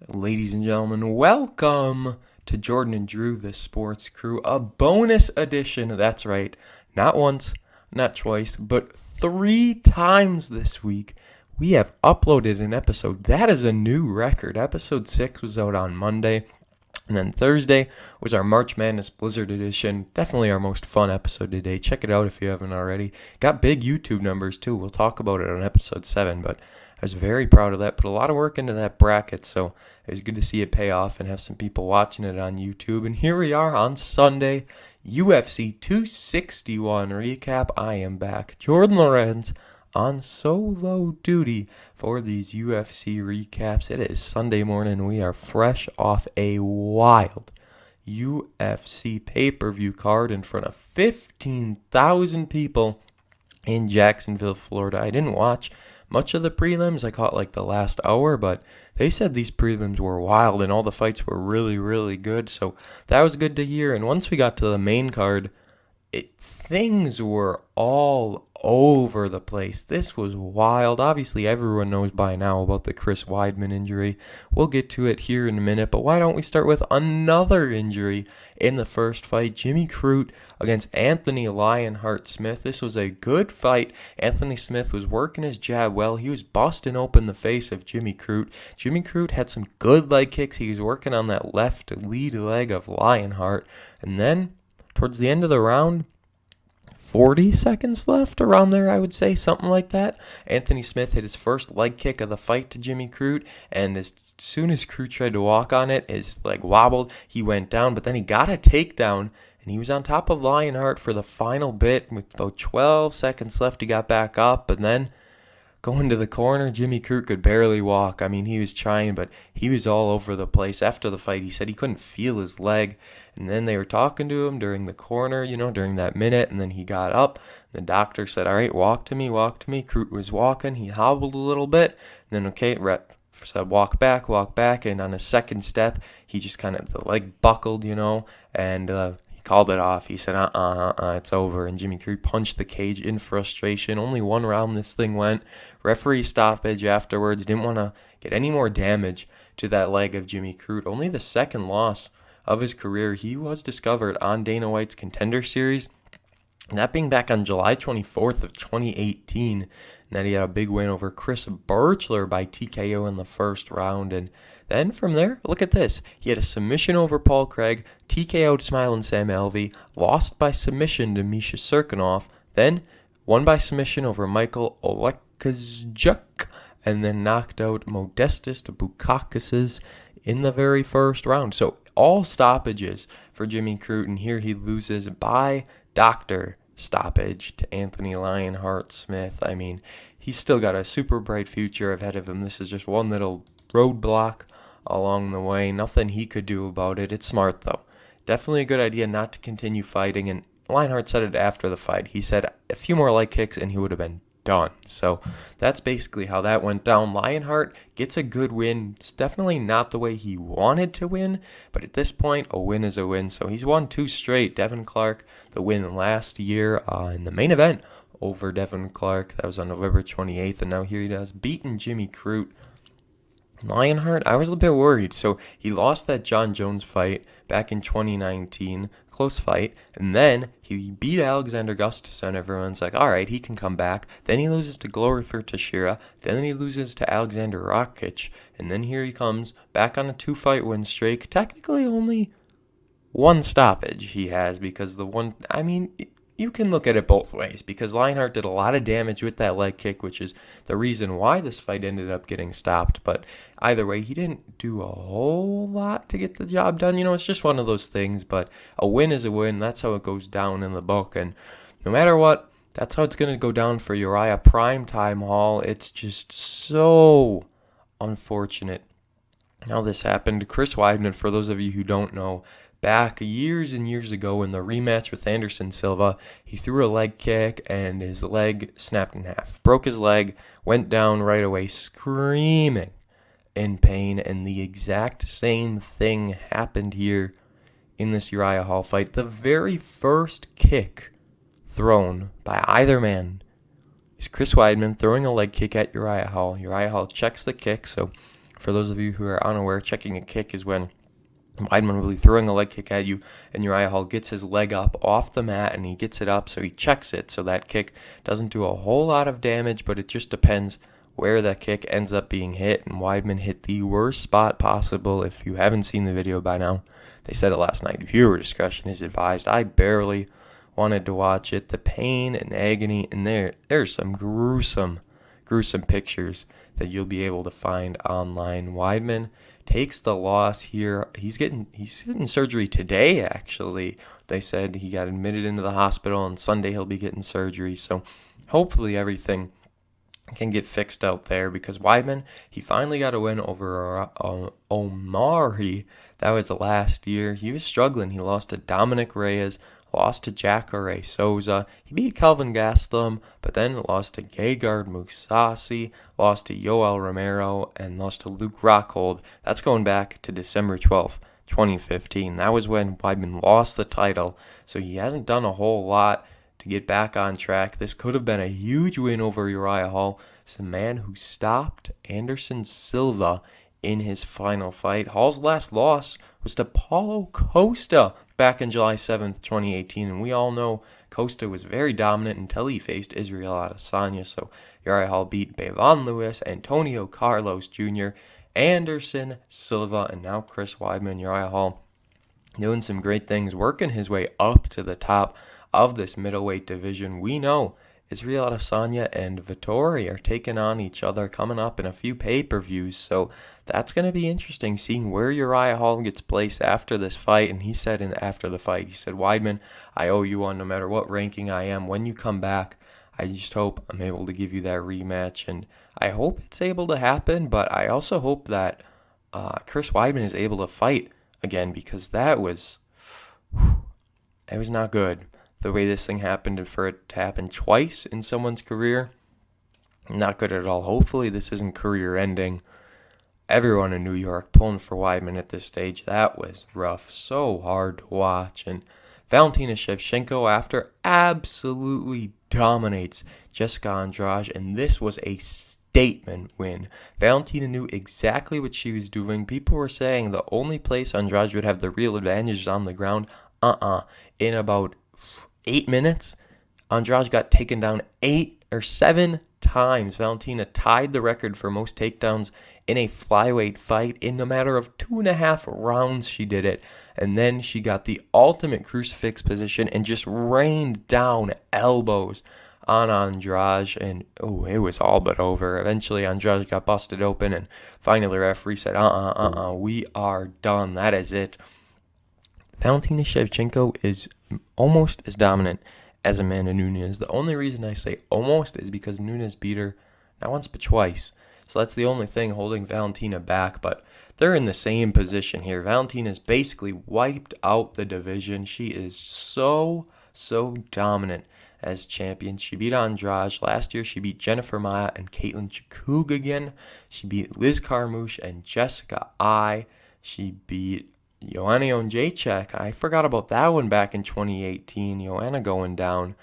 Ladies and gentlemen, welcome to Jordan and Drew, the Sports Crew, a bonus edition. That's right, not once, not twice, but 3 times this week. We have uploaded an episode. That is a new record. Episode 6 was out on Monday. And then Thursday was our March Madness Blizzard edition. Definitely our most fun episode today. Check it out if you haven't already. Got big YouTube numbers too. We'll talk about it on episode 7, but I was very proud of that. Put a lot of work into that bracket, so it was good to see it pay off and have some people watching it on YouTube. And here we are on Sunday, UFC 261 recap. I am back. Jordon Lawrenz on solo duty for these UFC recaps. It is Sunday morning. We are fresh off a wild UFC pay-per-view card in front of 15,000 people in Jacksonville, Florida. I didn't watch much of the prelims. I caught like the last hour, but they said these prelims were wild and all the fights were really, really good. So that was good to hear. And once we got to the main card, things were all over the place. This was wild. Obviously, everyone knows by now about the Chris Weidman injury. We'll get to it here in a minute, but why don't we start with another injury in the first fight? Jimmy Croot against Anthony Lionheart Smith. This was a good fight. Anthony Smith was working his jab well. He was busting open the face of Jimmy Croot. Jimmy Croot had some good leg kicks. He was working on that left lead leg of Lionheart. And then, towards the end of the round, 40 seconds left, around there, I would say, something like that. Anthony Smith hit his first leg kick of the fight to Jimmy Croot, and as soon as Croot tried to walk on it, his leg wobbled, he went down, but then he got a takedown, and he was on top of Lionheart for the final bit. With about 12 seconds left, he got back up, and then going to the corner, Jimmy Croot could barely walk. I mean, he was trying, but he was all over the place. After the fight, he said he couldn't feel his leg. And then they were talking to him during the corner, during that minute. And then he got up. The doctor said, all right, walk to me, walk to me. Croot was walking. He hobbled a little bit. And then, okay, rep said, walk back. And on his second step, he just kind of, the leg buckled, and called it off. He said, it's over. And Jimmy Croot punched the cage in frustration. Only one round this thing went. Referee stoppage afterwards. Didn't want to get any more damage to that leg of Jimmy Croot. Only the second loss of his career. He was discovered on Dana White's Contender Series, and that being back on July 24th of 2018. And then he had a big win over Chris Birchler by TKO in the first round. And then from there, look at this. He had a submission over Paul Craig, TKO'd Smiling Sam Alvey, lost by submission to Misha Serkinov, then won by submission over Michael Oleksiejczuk, and then knocked out Modestas Bukauskas in the very first round. So all stoppages for Jimmy Croot, and here he loses by doctor stoppage to Anthony Lionheart Smith. I mean, he's still got a super bright future ahead of him. This is just one little roadblock along the way. Nothing he could do about it. It's smart, though. Definitely a good idea not to continue fighting, and Lionheart said it after the fight. He said a few more leg kicks and he would have been done. So that's basically how that went down. Lionheart gets a good win. It's definitely not the way he wanted to win, but at this point, a win is a win. So he's won 2 straight. Devin Clark, the win last year in the main event over Devin Clark. That was on November 28th, and now here he does, beating Jimmy Croot. Lionheart, I was a bit worried. So he lost that John Jones fight back in 2019, close fight, and then he beat Alexander Gustafsson. Everyone's like, all right, he can come back. Then he loses to Glover Teixeira. Then he loses to Alexander Rakic, and then here he comes back on a 2-fight win streak. Technically only 1 stoppage he has, because the one, I mean, you can look at it both ways, because Lionheart did a lot of damage with that leg kick, which is the reason why this fight ended up getting stopped. But either way, he didn't do a whole lot to get the job done. It's just one of those things, but a win is a win. That's how it goes down in the book. And no matter what, that's how it's going to go down for Uriah Primetime Hall. It's just so unfortunate how this happened. Chris Weidman, for those of you who don't know, back years and years ago in the rematch with Anderson Silva, he threw a leg kick and his leg snapped in half. Broke his leg, went down right away screaming in pain, and the exact same thing happened here in this Uriah Hall fight. The very first kick thrown by either man is Chris Weidman throwing a leg kick at Uriah Hall. Uriah Hall checks the kick, so For those of you who are unaware, checking a kick is when Weidman will be throwing a leg kick at you, and Uriah Hall gets his leg up off the mat, and he gets it up, so he checks it. So that kick doesn't do a whole lot of damage, but it just depends where that kick ends up being hit. And Weidman hit the worst spot possible. If you haven't seen the video by now, they said it last night. Viewer discretion is advised. I barely wanted to watch it. The pain and agony, and there's some gruesome pictures that you'll be able to find online. Weidman takes the loss here. He's getting surgery today, actually. They said he got admitted into the hospital, and Sunday he'll be getting surgery. So hopefully everything can get fixed out there, because Weidman, he finally got a win over Omari. That was the last year. He was struggling. He lost to Dominic Reyes, lost to Jacare Souza. He beat Kelvin Gastelum, but then lost to Gegard Mousasi, lost to Yoel Romero, and lost to Luke Rockhold. That's going back to December 12th, 2015. That was when Weidman lost the title, so he hasn't done a whole lot to get back on track. This could have been a huge win over Uriah Hall. It's the man who stopped Anderson Silva in his final fight. Hall's last loss was to Paulo Costa back in July 7th, 2018, and we all know Costa was very dominant until he faced Israel Adesanya. So Uriah Hall beat Bevon Lewis, Antonio Carlos Jr., Anderson Silva, and now Chris Weidman. Uriah Hall doing some great things, working his way up to the top of this middleweight division. We know Israel Adesanya and Vettori are taking on each other coming up in a few pay-per-views, so that's going to be interesting, seeing where Uriah Hall gets placed after this fight. And he said after the fight, he said, Weidman, I owe you one no matter what ranking I am. When you come back, I just hope I'm able to give you that rematch, and I hope it's able to happen, but I also hope that Chris Weidman is able to fight again, because it was not good. The way this thing happened, and for it to happen twice in someone's career, not good at all. Hopefully this isn't career ending. Everyone in New York pulling for Weidman at this stage. That was rough. So hard to watch. And Valentina Shevchenko, after, absolutely dominates Jessica Andrade, and this was a statement win. Valentina knew exactly what she was doing. People were saying the only place Andrade would have the real advantage is on the ground. In about 8 minutes, Andrade got taken down 8 or 7 times. Valentina tied the record for most takedowns in a flyweight fight. In a matter of 2.5 rounds, she did it. And then she got the ultimate crucifix position and just rained down elbows on Andrade. And, it was all but over. Eventually, Andrade got busted open, and finally the referee said, we are done. That is it. Valentina Shevchenko is almost as dominant as Amanda Nunes. The only reason I say almost is because Nunes beat her not once but twice. So that's the only thing holding Valentina back, but they're in the same position here. Valentina's basically wiped out the division. She is so dominant as champion. She beat Andrade. Last year she beat Jennifer Maia and Caitlin Chookagian. She beat Liz Carmouche and Jessica Ai. She beat Joanna Jędrzejczyk. I forgot about that one back in 2018. Joanna going down.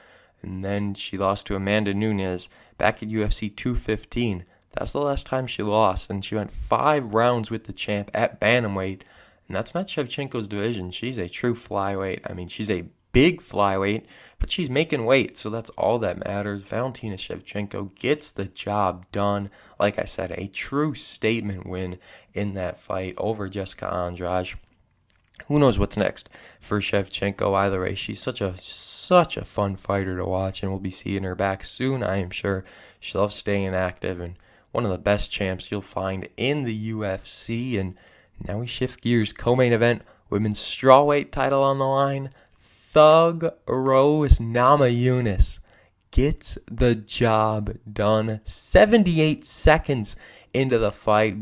And then she lost to Amanda Nunes back at UFC 215. That's the last time she lost. And she went 5 rounds with the champ at bantamweight. And that's not Shevchenko's division. She's a true flyweight. I mean, she's a big flyweight, but she's making weight, so that's all that matters. Valentina Shevchenko gets the job done. Like I said, a true statement win in that fight over Jessica Andrade. Who knows what's next for Shevchenko? Either way, she's such a fun fighter to watch, and we'll be seeing her back soon, I am sure. She loves staying active, and one of the best champs you'll find in the UFC. And now we shift gears. Co-main event, women's strawweight title on the line. Thug Rose Namajunas gets the job done. 78 seconds into the fight.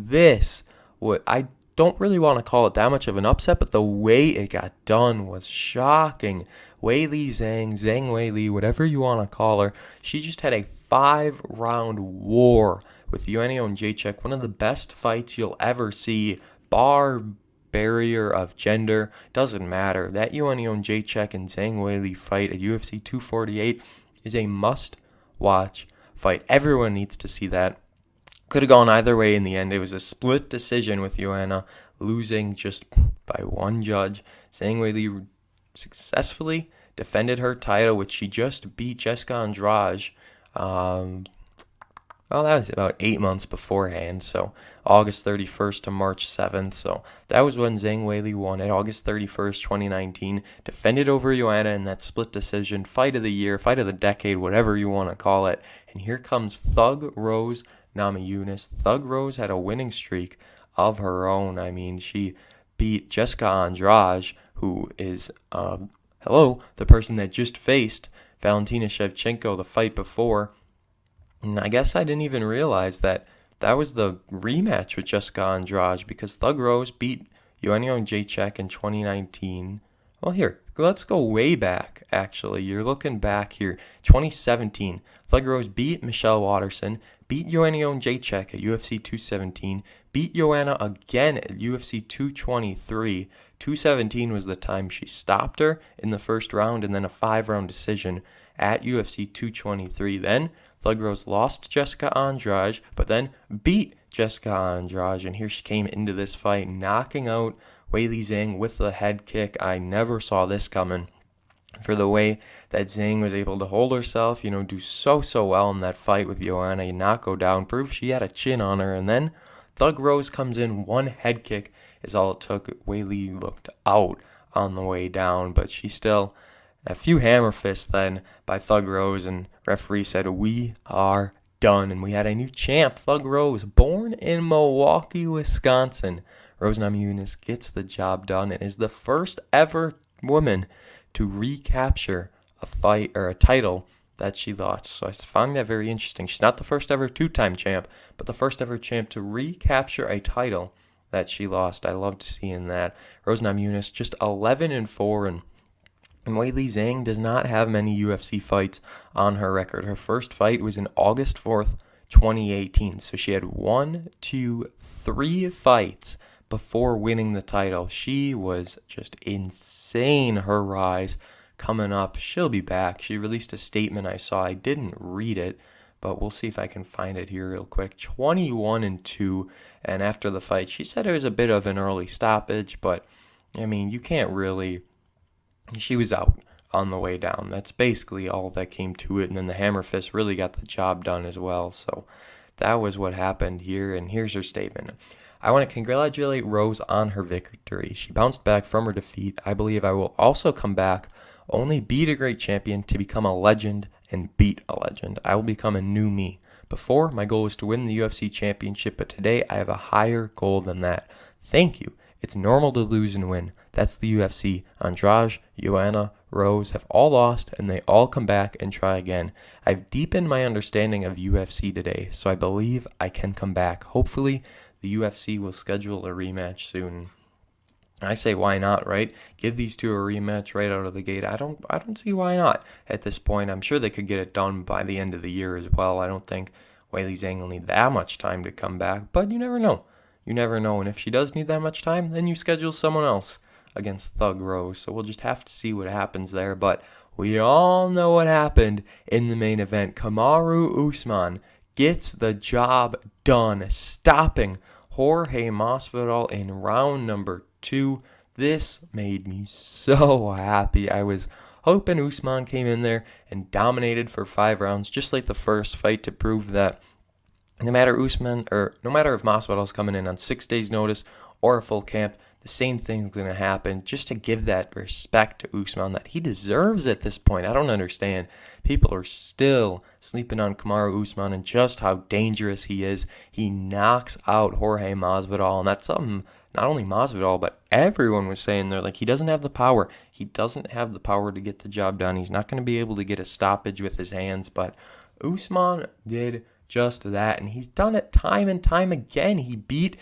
I don't really want to call it that much of an upset, but the way it got done was shocking. Weili Zhang, Weili, whatever you want to call her, she just had a 5-round war with Joanna Jędrzejczyk. One of the best fights you'll ever see, bar barrier of gender, doesn't matter. That Joanna Jędrzejczyk and Zhang Weili fight at UFC 248 is a must-watch fight. Everyone needs to see that. Could have gone either way in the end. It was a split decision with Joanna losing just by one judge. Zhang Weili successfully defended her title, which she just beat Jessica Andrade. Well, that was about 8 months beforehand, so August 31st to March 7th. So that was when Zhang Weili won it, August 31st, 2019. Defended over Joanna in that split decision, fight of the year, fight of the decade, whatever you want to call it. And here comes Thug Rose Namajunas. Thug Rose had a winning streak of her own. I mean, she beat Jessica Andrade, who is, the person that just faced Valentina Shevchenko the fight before. And I guess I didn't even realize that was the rematch with Jessica Andrade, because Thug Rose beat Joanna Jędrzejczyk in 2019. Well, here, let's go way back, actually. You're looking back here. 2017, Thug Rose beat Michelle Waterson, beat Joanna Jędrzejczyk at UFC 217, beat Joanna again at UFC 223. 217 was the time she stopped her in the first round, and then a 5-round decision at UFC 223. Then Thug Rose lost to Jessica Andrade, but then beat Jessica Andrade, and here she came into this fight knocking out Weili Zhang with the head kick. I never saw this coming. For the way that Zhang was able to hold herself, do so well in that fight with Joanna, not go down, prove she had a chin on her, and then Thug Rose comes in, one head kick is all it took. Weili looked out on the way down, but she still... A few hammer fists then by Thug Rose, and referee said, "We are done." And we had a new champ, Thug Rose, born in Milwaukee, Wisconsin. Rose Namajunas gets the job done and is the first ever woman to recapture a fight or a title that she lost. So I found that very interesting. She's not the first ever 2-time champ, but the first ever champ to recapture a title that she lost. I loved seeing that. Rose Namajunas just 11-4, and Weili Zhang does not have many UFC fights on her record. Her first fight was in August 4th, 2018. So she had 3 fights before winning the title. She was just insane, her rise coming up. She'll be back. She released a statement I saw. I didn't read it, but we'll see if I can find it here real quick. 21-2, and after the fight, she said it was a bit of an early stoppage, but, I mean, you can't really... She was out on the way down. That's basically all that came to it. And then the hammer fist really got the job done as well. So that was what happened here. And here's her statement. "I want to congratulate Rose on her victory. She bounced back from her defeat. I believe I will also come back, only beat a great champion to become a legend and beat a legend. I will become a new me. Before, my goal was to win the UFC championship, but today I have a higher goal than that. Thank you. It's normal to lose and win. That's the UFC. Andrade, Joanna, Rose have all lost, and they all come back and try again. I've deepened my understanding of UFC today, so I believe I can come back. Hopefully, the UFC will schedule a rematch soon." I say, why not, right? Give these two a rematch right out of the gate. I don't see why not at this point. I'm sure they could get it done by the end of the year as well. I don't think Weili Zhang will need that much time to come back, but you never know. You never know, and if she does need that much time, then you schedule someone else against Thug Rose. So we'll just have to see what happens there. But we all know what happened in the main event. Kamaru Usman gets the job done, stopping Jorge Masvidal in round number 2. This made me so happy. I was hoping Usman came in there and dominated for 5 rounds, just like the first fight, to prove that no matter if Masvidal's coming in on 6 days' notice or a full camp, the same thing's going to happen, just to give that respect to Usman that he deserves at this point. I don't understand. People are still sleeping on Kamaru Usman and just how dangerous he is. He knocks out Jorge Masvidal, and that's something not only Masvidal, but everyone was saying. They're like, he doesn't have the power. He doesn't have the power to get the job done. He's not going to be able to get a stoppage with his hands, but Usman did just that, and he's done it time and time again. He beat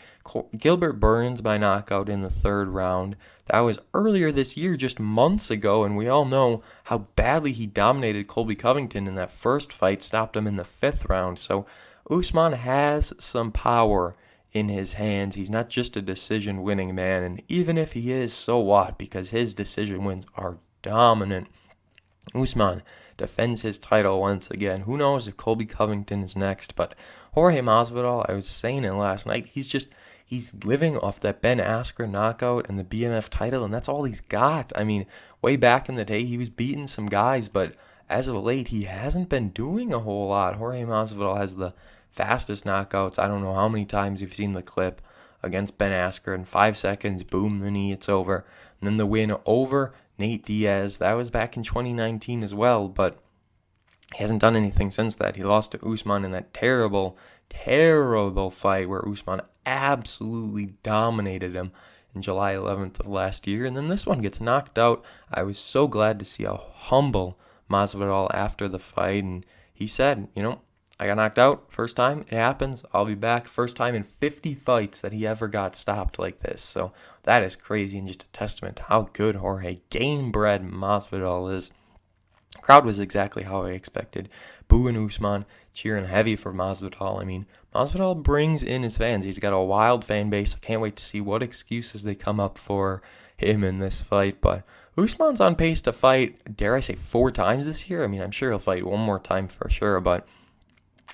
Gilbert Burns by knockout in the 3rd round. That was earlier this year, just months ago, and we all know how badly he dominated Colby Covington in that first fight, stopped him in the 5th round. So Usman has some power in his hands. He's not just a decision-winning man, and even if he is, so what? Because his decision wins are dominant. Usman defends his title once again. Who knows if Colby Covington is next, but Jorge Masvidal, I was saying it last night, he's living off that Ben Askren knockout and the BMF title, and that's all he's got. I mean, way back in the day, he was beating some guys, but as of late, he hasn't been doing a whole lot. Jorge Masvidal has the fastest knockouts. I don't know how many times you've seen the clip against Ben Askren. 5 seconds, boom, the knee, it's over. And then the win over Nate Diaz. That was back in 2019 as well, but he hasn't done anything since that. He lost to Usman in that terrible fight where Usman absolutely dominated him in July 11th of last year. And then this one gets knocked out. I was so glad to see a humble Masvidal after the fight, and he said, I got knocked out first time. It happens. I'll be back. First time in 50 fights that he ever got stopped like this. So that is crazy and just a testament to how good Jorge game-bred Masvidal is. The crowd was exactly how I expected. Boo and Usman cheering heavy for Masvidal. I mean, Masvidal brings in his fans. He's got a wild fan base. I can't wait to see what excuses they come up for him in this fight. But Usman's on pace to fight, dare I say, 4 times this year. I mean, I'm sure he'll fight one more time for sure, but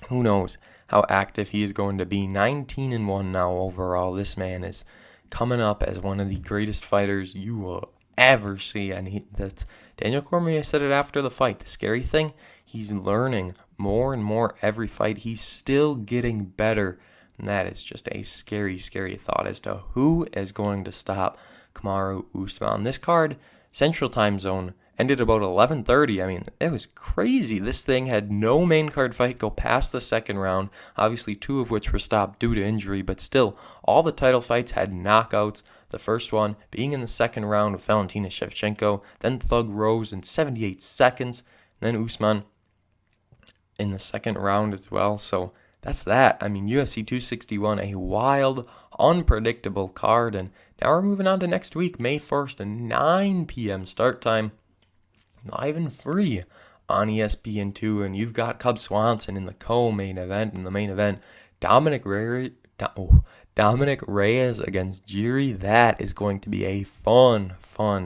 who knows how active he is going to be. 19-1 now overall. This man is coming up as one of the greatest fighters you will ever see. And that's Daniel Cormier said it after the fight. The scary thing, he's learning more and more every fight. He's still getting better. And that is just a scary, scary thought as to who is going to stop Kamaru Usman. This card, Central Time Zone, ended about 11:30. I mean, it was crazy. This thing had no main card fight go past the second round, obviously 2 of which were stopped due to injury, but still, all the title fights had knockouts. The first one being in the second round with Valentina Shevchenko, then Thug Rose in 78 seconds, and then Usman in the second round as well. So that's that. I mean, UFC 261, a wild, unpredictable card, and now we're moving on to next week, May 1st, at 9 p.m. start time. Live and free on ESPN2, and you've got Cub Swanson in the co-main event. In the main event, Dominic Reyes against Jiri. That is going to be a fun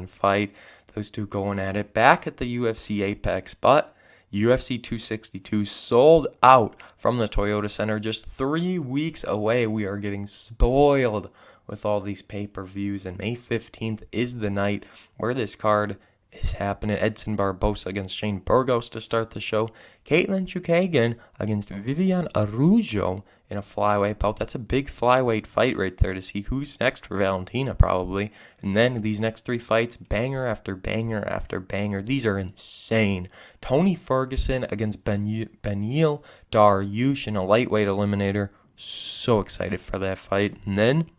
fight. Those two going at it back at the UFC Apex, but UFC 262 sold out from the Toyota Center just 3 weeks away. We are getting spoiled with all these pay-per-views, and May 15th is the night where this card is happening. Edson Barbosa against Shane Burgos to start the show. Caitlin Chukagian against Vivian Araujo in a flyweight bout. That's a big flyweight fight right there to see who's next for Valentina probably. And then these next 3 fights, banger after banger after banger. These are insane. Tony Ferguson against Beneil Dariush in a lightweight eliminator. So excited for that fight. And then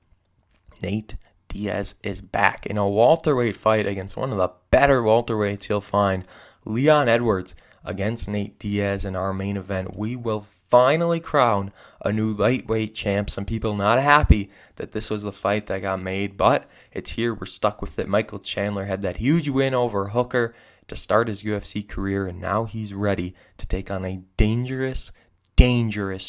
Nate Diaz is back in a welterweight fight against one of the better welterweights you'll find. Leon Edwards against Nate Diaz in our main event. We will finally crown a new lightweight champ. Some people not happy that this was the fight that got made, but it's here. We're stuck with it. Michael Chandler had that huge win over Hooker to start his UFC career, and now he's ready to take on a dangerous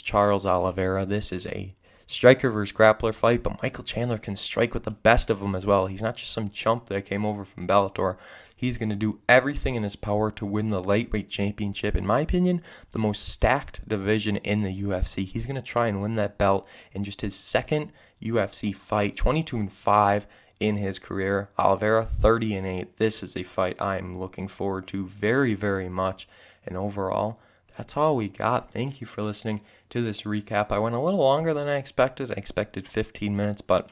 Charles Oliveira. This is a striker versus grappler fight, but Michael Chandler can strike with the best of them as well. He's not just some chump that came over from Bellator. He's going to do everything in his power to win the lightweight championship. In my opinion, the most stacked division in the UFC. He's going to try and win that belt in just his second UFC fight, 22-5 in his career. Oliveira 30-8. This is a fight I'm looking forward to very, very much. And overall, that's all we got. Thank you for listening to this recap. I went a little longer than I expected. I expected 15 minutes, but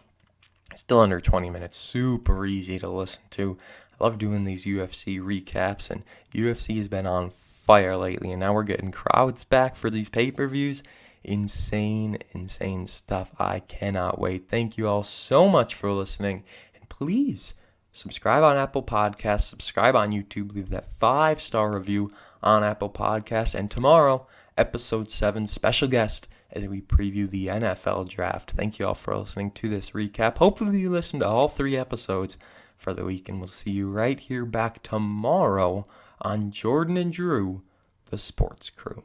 still under 20 minutes. Super easy to listen to. I love doing these UFC recaps, and UFC has been on fire lately, and now we're getting crowds back for these pay-per-views. Insane stuff. I cannot wait. Thank you all so much for listening, and please subscribe on Apple Podcasts, subscribe on YouTube, leave that 5-star review on Apple Podcasts, and tomorrow, episode 7, special guest as we preview the NFL draft. Thank you all for listening to this recap. Hopefully you listened to all 3 episodes for the week, and we'll see you right here back tomorrow on Jordan and Drew, the Sports Crew.